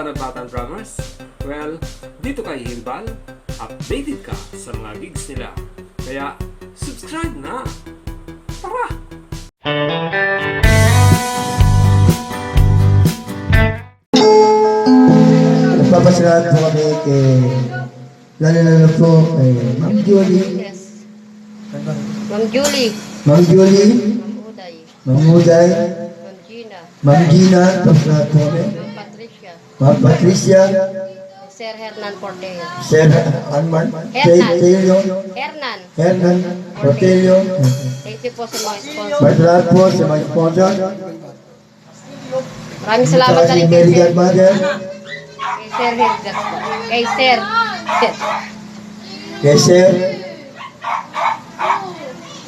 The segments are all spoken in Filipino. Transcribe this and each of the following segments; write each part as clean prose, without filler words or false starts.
mga Batang Drummers? Well, dito kay Hilbal, updated ka sa mga gigs nila. Kaya, subscribe na! Tara! Nagpapasalamat po kami kay lalo po kay Ma'am Julie. Yes. Ma'am Julie. Ma'am Julie, Ma'am Uday. Ma'am Uday, Ma'am Gina. Ma'am Gina, pasalamat po kami. Ma'am Patricia. Ma'am Patricia, Sir Hernan Porteo. Sir Anman, Hernan. Hernan, Portelio. Thank you po sa mga sponsor. Masalamat po sa mga sponsor. Maraming salamat Sa na rin aking kay very Sir. godmother, Kay Sir Hernan. Kay Sir. kay Sir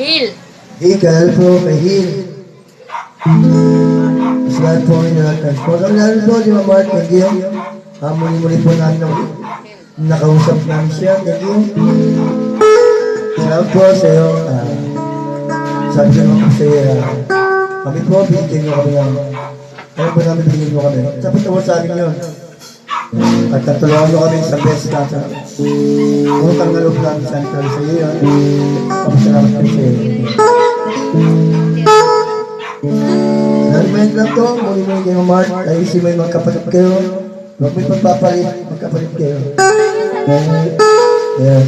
Hill. Hikal po, kay Hil. Masalamat po kami na lahat ng sponsor. Lalo po si Ma'am Mark, thank you. Muli-muli po namin nakausap namin siya, thank you. Salamat po sa iyo. Sabi ko naman kasi kami po, binigyan nyo kami ng ano ba namin binigyan nyo kami? Sabi ko sa akin yun. At natulungan nyo kami sa best class. Utang na loob namin central sa iyo yun. Salamat kami sa iyo. Narimahin lang to, muli-muli kayo Mark. Ayusin mo yung mga kapatid kayo. Huwag may pagpapalit, magkapatid kayo. Yeah.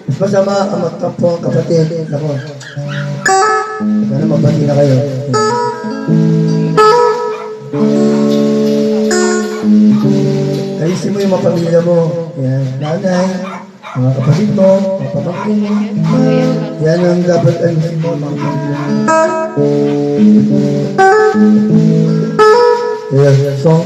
Mas masama ang magkampo ang kapatid. Ako. Sana mabati na kayo. Ayusin mo yung mga pamilya mo. Yan. Nanay, mga kapatid mo, mga pamangkin mo. Yan ang dapat ayusin mo, mga pamilya mo. Yeah, so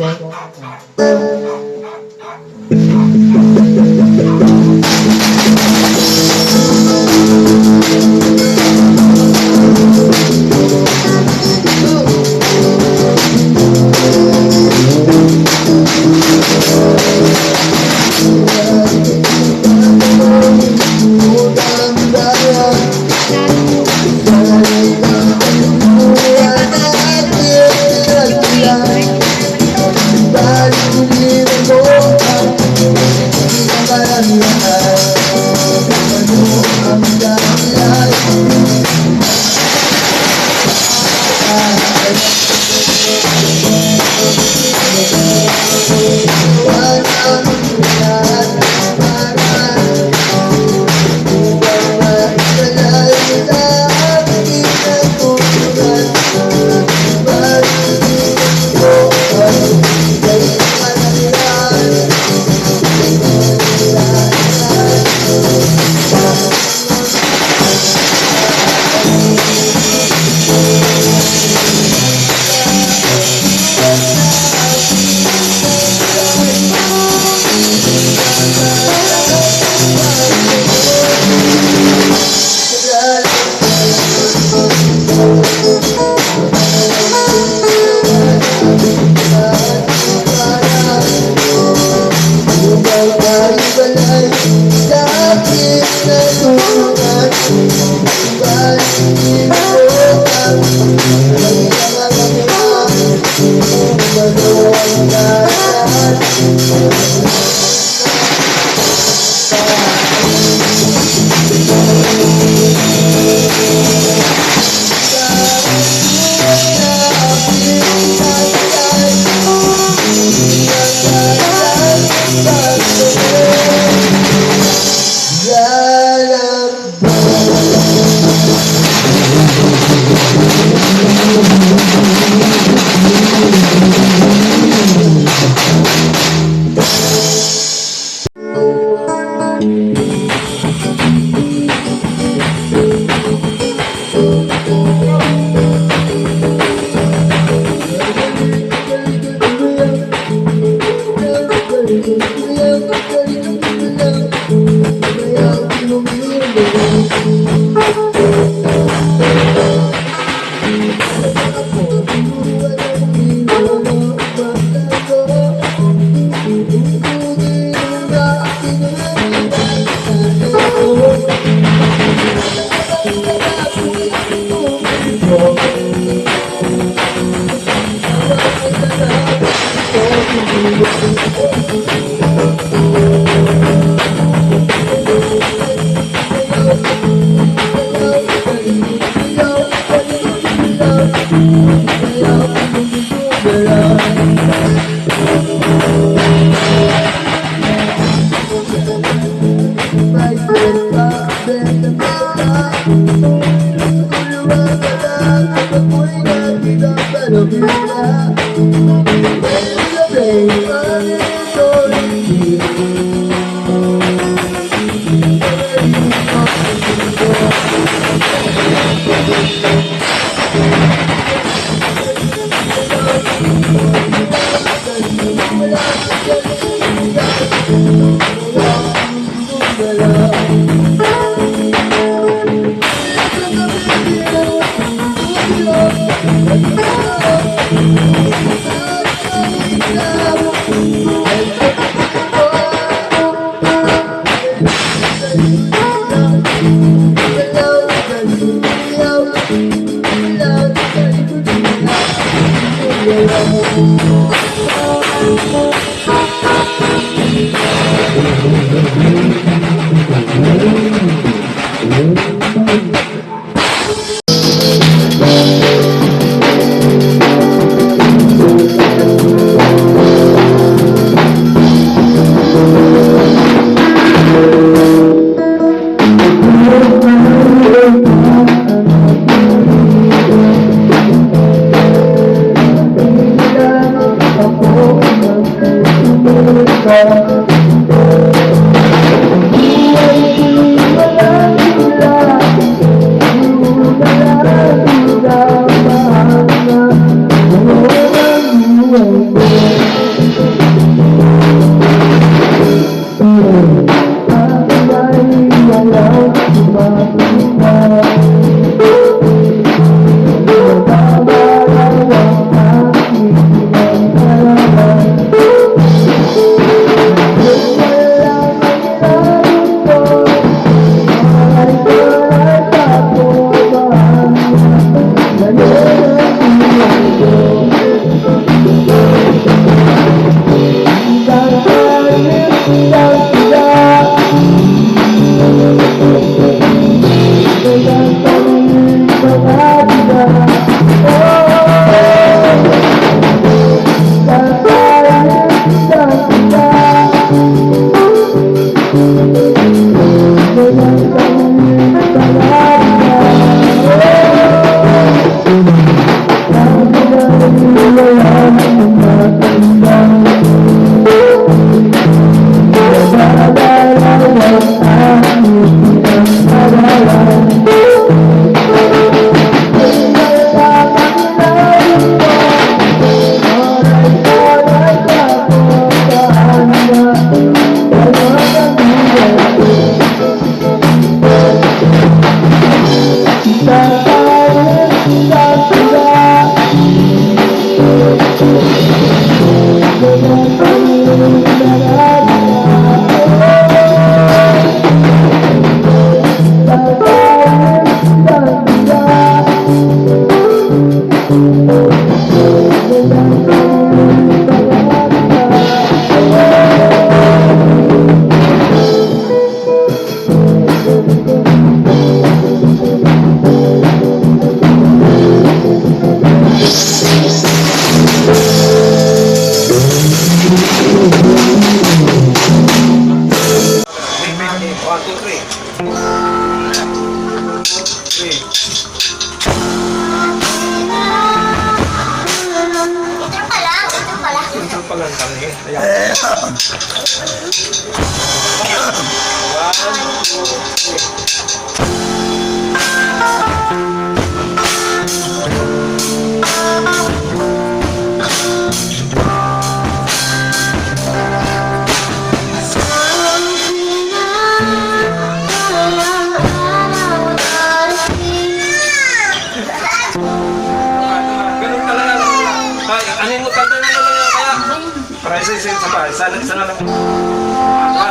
Isa na lang. 1,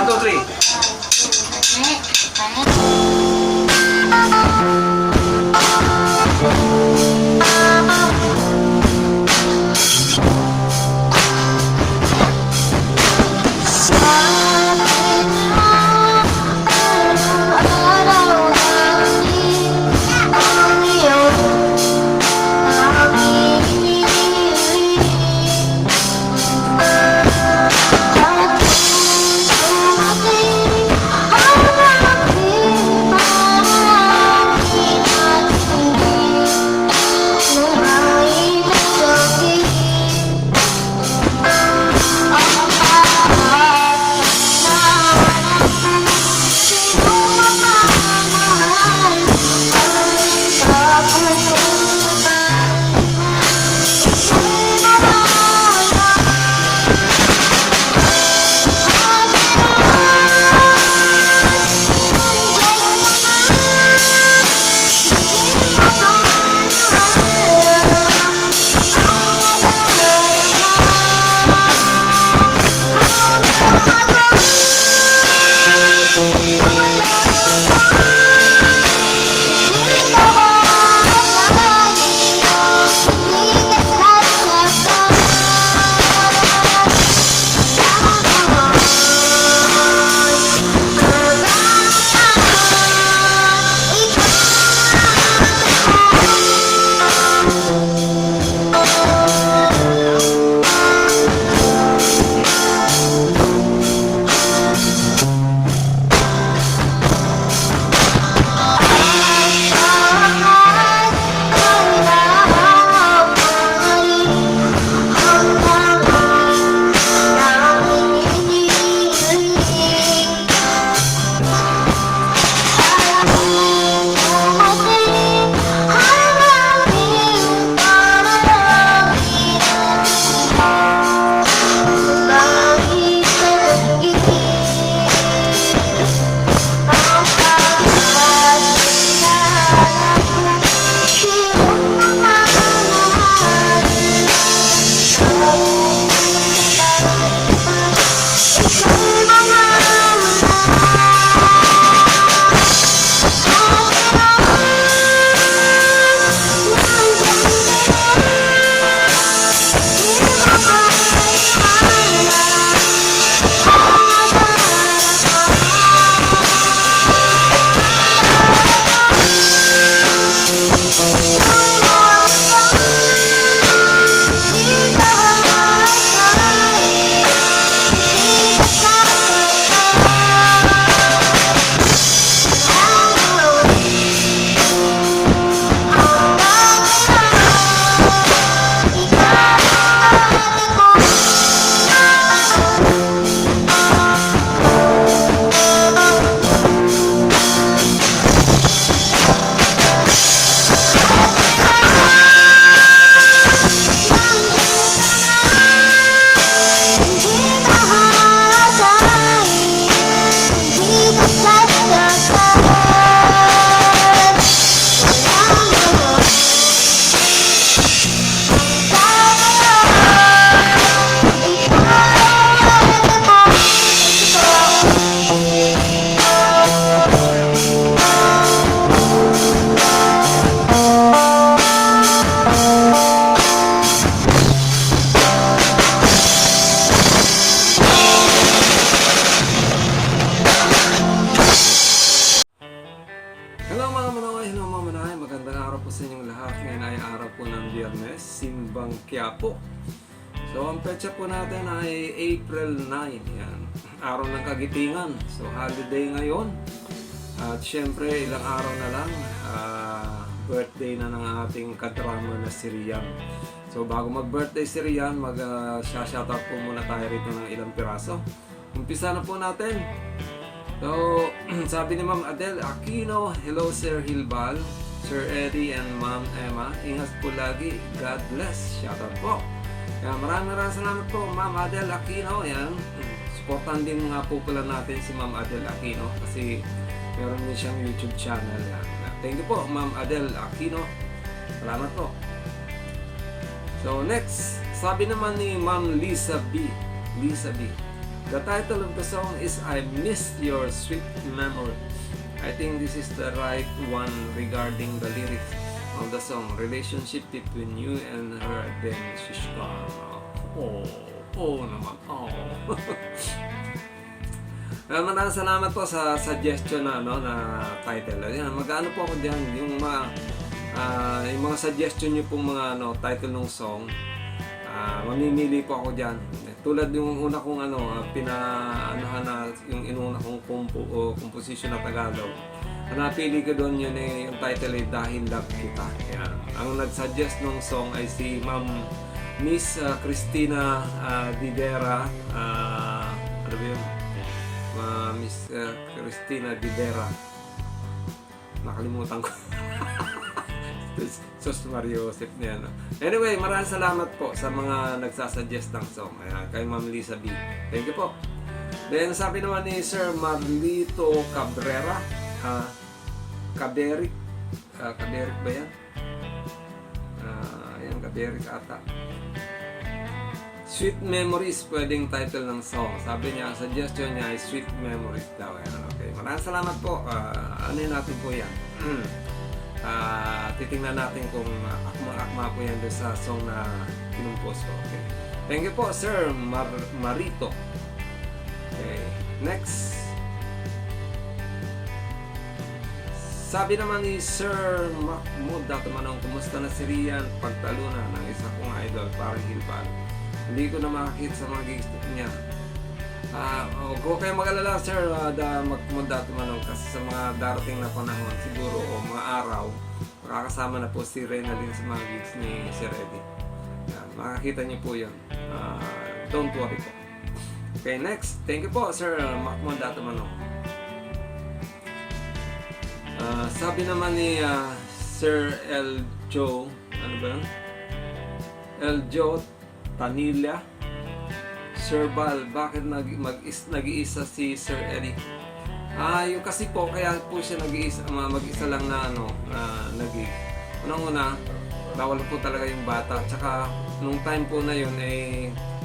2, 3. Biyernes, Simbang Quiapo. So, ang petsa po natin ay April 9. Yan. Araw ng Kagitingan. So, holiday ngayon. At syempre, ilang araw na lang, birthday na ng ating kadrama na si Rian. So, bago mag-birthday si Rian, mag-shoutout po muna tayo rito ng ilang piraso. Umpisa na po natin. So, sabi ni Ma'am Adele Aquino, hello Sir Hilbal, Sir Eddie and Ma'am Emma. Ingat po lagi. God bless. Shoutout po. Kaya maraming salamat po, Ma'am Adele Aquino. Yan. Supportan din nga po pala natin si Ma'am Adele Aquino kasi meron din siyang YouTube channel. Yan. Thank you po, Ma'am Adele Aquino. Salamat po. So next, sabi naman ni Ma'am Lisa B. The title of the song is I Miss Your Sweet Memory. I think this is the right one regarding the lyrics of the song. Relationship between you and her, then she's gone. Oh naman. Oh. Maraming salamat po sa suggestion na title. Ayan, mag-ano po ako diyan yung mga suggestion niyo pong mga title ng song. Mamimili po ako diyan. Tulad yung una kong yung inuna kong composition na Tagalog. Ang napili ko doon yun yung title ay Dahil Love Kita. Ayan. Ang nag-suggest ng song ay si Ma'am Miss Christina Didera. Ano ba yun? Miss Christina Didera. Nakalimutan ko. Sos Mario Joseph niya. Anyway, maraming salamat po sa mga nagsasuggest ng song. Kay Ma'am Lisa B. Thank you po. Then sabi naman ni Sir Marlito Cabrera. Kaberik ba yan? Ayan, Kaberik ata. Sweet Memories, pwedeng title ng song. Sabi niya, suggestion niya ay Sweet Memories daw. Ayan, okay. Maraming salamat po. Ano natin po yan? Titingnan natin kung akma-akma po yan doon sa song na kinumpos ko. Okay. Thank you po, Sir Marito. Okay. Next. Sabi naman ni Sir Mahmoud Datumanong, kumusta na si Rian pagtalunan ng isa kong idol, parang Hilbal. Hindi ko na makakita sa mga gigs niya. Huwag kayong mag-alala, Sir Mahmoud Datumanong, kasi sa mga darating na panahon siguro o mga araw, makakasama na po si Reynalyn sa mga gigs ni Sir Eddie. Yan, makakita niyo po yun. Don't worry po. Okay, next. Thank you po, Sir Mahmoud Datumanong. Sabi naman ni Sir El Joe, ano ba yun? El Joe Tanilla, Sir Bal, bakit nag-iisa si Sir Eddie? Yung kasi po, kaya po siya mag-isa lang na nag-gig. Unang-una, bawal po talaga yung bata. Tsaka, nung time po na yun,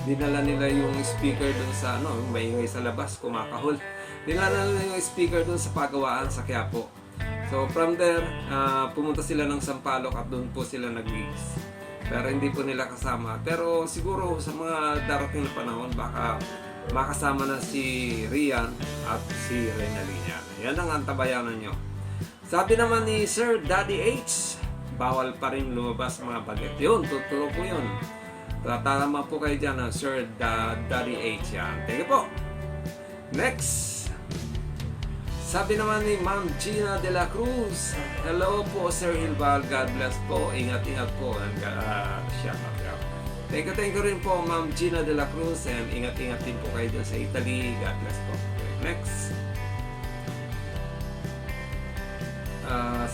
dinala nila yung speaker dun sa, maingay sa labas, kumakahol. Dinala nila yung speaker dun sa pagawaan sa Quiapo. So from there, pumunta sila ng Sampaloc at doon po sila nag-gigs. Pero hindi po nila kasama. Pero siguro sa mga darating na panahon, baka makasama na si Rian at si Reynalyn. Yan ang antabayanan nyo. Sabi naman ni Sir Daddy H, bawal pa rin lumabas mga baget. Yun, tuturo po yun. Tama po kayo dyan, Sir Daddy H. Yan. Thank you po. Next. Sabi naman ni Ma'am Gina de la Cruz, hello po Sir Hilbal, God bless po, ingat-ingat po, and shout out. Thank you rin po Ma'am Gina de la Cruz, and ingat-ingat din po kayo dyan sa Italy, God bless po. Okay, next.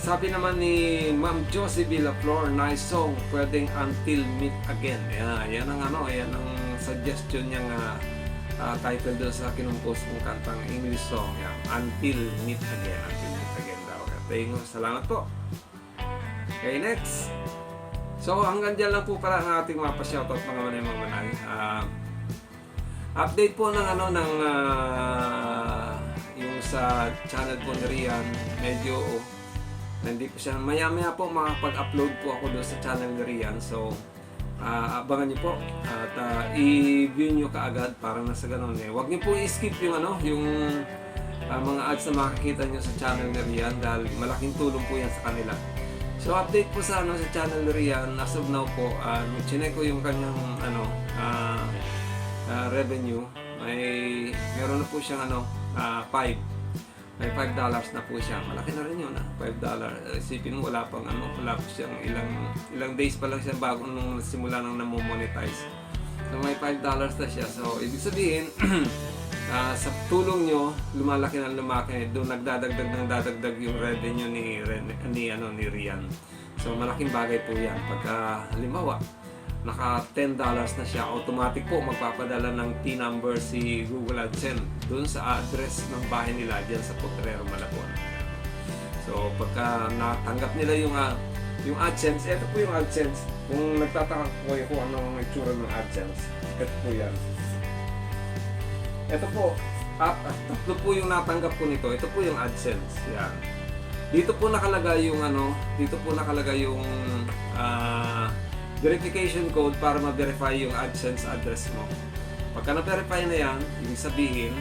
Sabi naman ni Ma'am Josie Villaflor, nice song, pwedeng Until Meet Again. Yan ang suggestion niya nga. Title doon sa kinumpos kong kantang English song, Until Meet Again daw. Thank you, salamat po. Okay, next. So hanggang dyan lang po pala ang ating mga pa-shoutout mga manay. Update po ng yung sa channel po ni Rian, medyo hindi po siya, maya-maya po makapag-upload po ako doon sa channel ni Rian. So abangan niyo po at i-view niyo kaagad para nasa ganun Huwag niyo po i-skip yung mga ads na makikita niyo sa channel ni Rian dahil malaking tulong po yan sa kanila. So update po sa sa channel ni Rian, as of now po, nung chinek ko yung kanyang revenue, meron na po siyang 5. May $5 na po siya. Malaki na rin yun, $5. Isipin mo, wala pa siyang ilang days pa lang siya bago nung simula nang namomonetize. So may $5 na siya. So ibig sabihin, sa tulong nyo, lumalaki ng lumaki, doon nagdadagdag yung revenue ni Rian. So malaking bagay po yan. Pagka halimbawa, naka $10 na siya, automatic po magpapadala ng T-number si Google AdSense doon sa address ng bahay nila dyan sa Potrero, Malabon. So pagka natanggap nila yung AdSense, ito po yung AdSense. Kung nagtataka po kung ano ang itsura ng AdSense, ito po yan. Ito po, tatlo po yung natanggap ko nito. Ito po yung AdSense. Yan. Dito po nakalagay yung verification code para ma-verify yung AdSense address mo. Pagka na-verify na yan, ibig sabihin,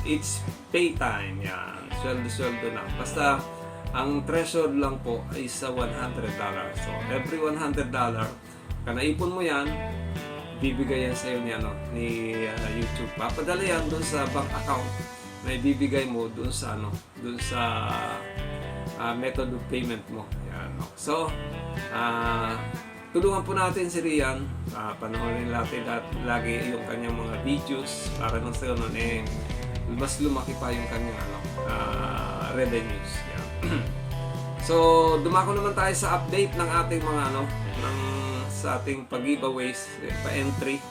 it's pay time. Yan. Sweldo na. Basta, ang threshold lang po ay sa $100. So, every $100, pagka naipon mo yan, bibigay yan sa'yo ni YouTube. Papadala yan doon sa bank account na ibibigay mo doon sa method of payment mo. Yan, no? So, tulungan po natin si Rian. Panoorin natin lagi yung kanyang mga videos para nang sa ganun mas lumaki pa yung kanyang revenues. Yan. So, dumako naman tayo sa update ng ating mga sa ating pag-giveaways, pa-entry.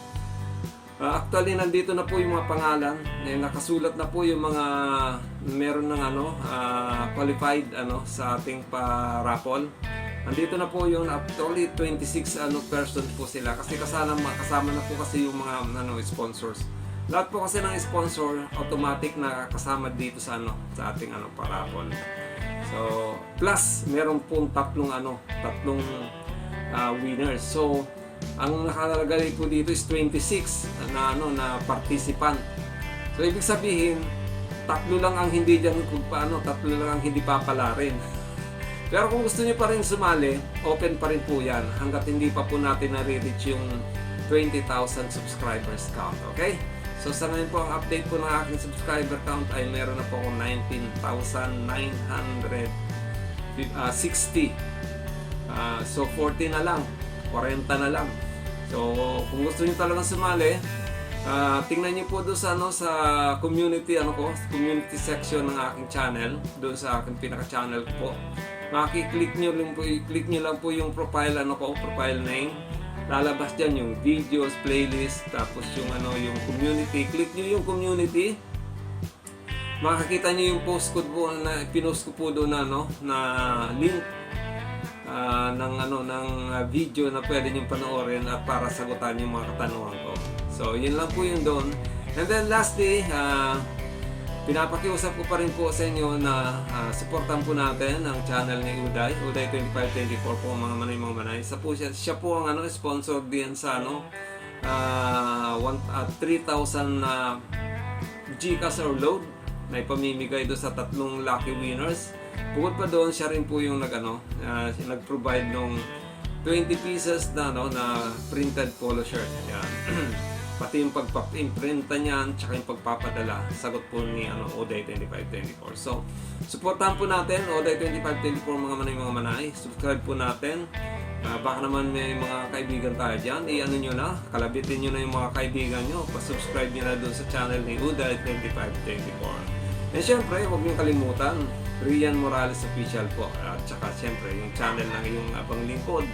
Actually, nandito na po yung mga pangalan. Nakasulat na po yung mga meron ng qualified sa ating pa-raffle. Nandito na po yung actually 26 persons po sila kasi kasama na po kasi yung mga sponsors. Lahat po kasi ng sponsor automatic na kasama dito sa ating pa-raffle. So, plus meron pong tatlong winners. So, ang nakalagay po dito is 26 na participant. So, ibig sabihin, tatlo lang ang hindi papala rin. Pero kung gusto niyo pa rin sumali, open pa rin po yan hanggat hindi pa po natin na-reach yung 20,000 subscribers count. Okay? So, sa ngayon po, ang update po ng aking subscriber count ay meron na po akong 19,960. So 40 na lang, 40 na lang. So kung gusto niyo talagang sumali, tingnan niyo po doon sa community community section ng aking channel, doon sa aking pinaka-channel ko po. Maki-click niyo lang po yung profile profile name. Lalabas diyan yung videos, playlist, tapos yung community. Click niyo yung community. Makikita niyo yung post ko po na pinost ko po doon na link ng video na pwede nyo panoorin at para sagutan yung mga katanungan ko. So, yun lang po yung doon. And then lastly, pinapakiusap ko pa rin po sa inyo na supportan po natin ang channel ni Uday 2524 po, mga manay. Siya po ang sponsor din sa 3,000 GCash or load na ipamimigay doon sa tatlong lucky winners. Bukod pa doon, siya rin po yung nag-provide ng 20 pieces na printed polo shirt. Yan. Pati yung pagpapinprinta niyan, tsaka yung pagpapadala, sagot po ni Oday 2524. So, supportan po natin Oday 2524, mga manay. Subscribe po natin. Baka naman may mga kaibigan tayo dyan, nyo na, kalabitin nyo na yung mga kaibigan nyo, pa-subscribe nyo na doon sa channel ni Uday 2524. And syempre, huwag nyo kalimutan, Rian Morales Official po. At saka syempre, yung channel ng iyong abang lingkod,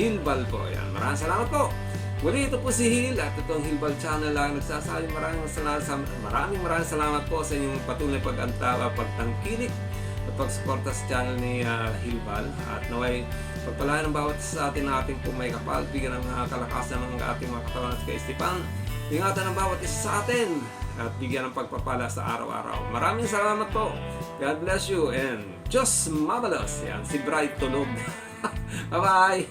Hilbal po. Yan. Maraming salamat po. Muli, ito po si Hil at itong Hilbal channel lang nagsasabi maraming salamat po sa inyong patuloy pagtangkilik at pagsuporta sa channel ni Hilbal. At naway pagpalain ng bawat sa atin na ating po may kapal, bigyan ng kalakasan ng ating mga katawan at kaisipan. Ingatan ng bawat isa sa atin at bigyan ng pagpapala sa araw-araw. Maraming salamat po. God bless you and Diyos mabalos. Yan, si Bright Tulog. Bye-bye!